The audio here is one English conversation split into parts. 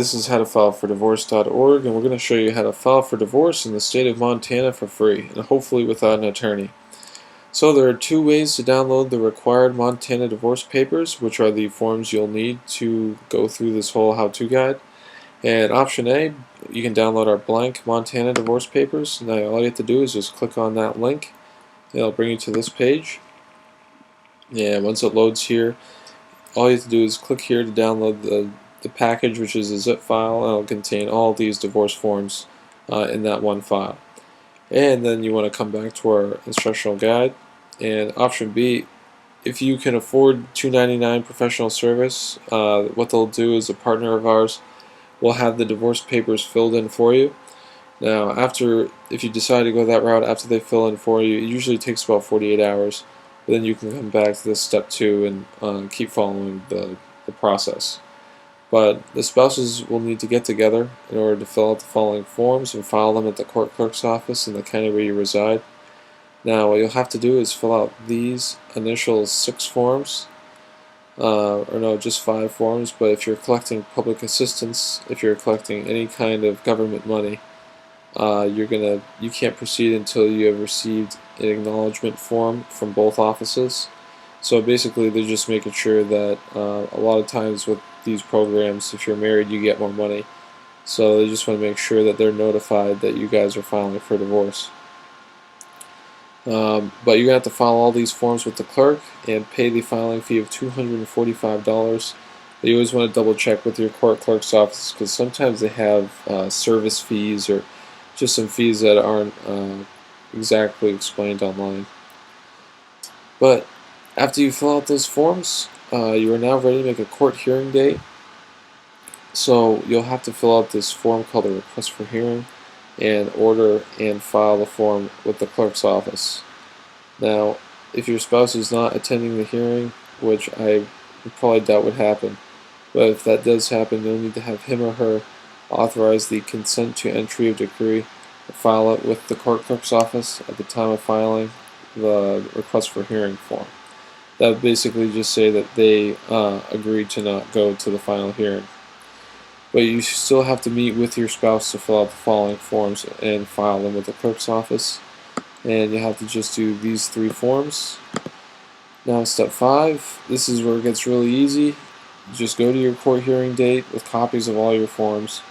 This is howtofileforddivorce.org, and we're going to show you how to file for divorce in the state of Montana for free, and hopefully without an attorney. So there are two ways to download the required Montana divorce papers, which are the forms you'll need to go through this whole how-to guide. And option A, you can download our blank Montana divorce papers. Now all you have to do is just click on that link. It'll bring you to this page. And once it loads here, all you have to do is click here to download the package, which is a zip file, and it'll contain all these divorce forms in that one file. And then you want to come back to our instructional guide. And option B, if you can afford $2.99 professional service, what they'll do is a partner of ours will have the divorce papers filled in for you. Now, if you decide to go that route after they fill in for you, it usually takes about 48 hours. But then you can come back to this step 2 and keep following the process. But the spouses will need to get together in order to fill out the following forms and file them at the court clerk's office in the county where you reside. Now, what you'll have to do is fill out these initial 6 forms, or no, just 5 forms. But if you're collecting public assistance, if you're collecting any kind of government money, you can't proceed until you have received an acknowledgement form from both offices. So basically, they're just making sure that a lot of times with these programs, if you're married, you get more money. So they just want to make sure that they're notified that you guys are filing for divorce. But you're going to have to file all these forms with the clerk and pay the filing fee of $245. But you always want to double check with your court clerk's office, because sometimes they have service fees or just some fees that aren't exactly explained online. But after you fill out those forms, you are now ready to make a court hearing date. So you'll have to fill out this form called a request for hearing and order and file the form with the clerk's office. Now, if your spouse is not attending the hearing, which I probably doubt would happen, but if that does happen, you'll need to have him or her authorize the consent to entry of decree, file it with the court clerk's office at the time of filing the request for hearing form. That would basically just say that they agreed to not go to the final hearing. But you still have to meet with your spouse to fill out the following forms and file them with the clerk's office. And you have to just do these 3 forms. Now step 5, this is where it gets really easy. Just go to your court hearing date with copies of all your forms.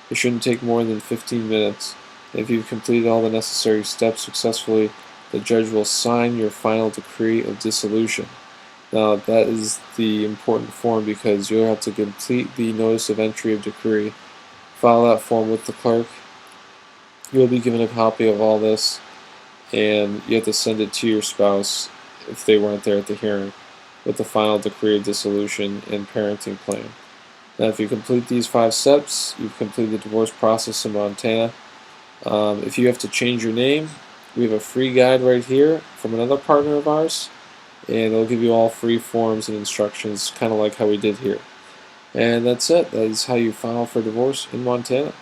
It shouldn't take more than 15 minutes. If you've completed all the necessary steps successfully, the judge will sign your final decree of dissolution. Now that is the important form, because you'll have to complete the notice of entry of decree, file that form with the clerk. You'll be given a copy of all this, and you have to send it to your spouse if they weren't there at the hearing, with the final decree of dissolution and parenting plan. Now if you complete these 5 steps, you've completed the divorce process in Montana. If you have to change your name, we have a free guide right here from another partner of ours, and it'll give you all free forms and instructions, kind of like how we did here. And that's it. That is how you file for divorce in Montana.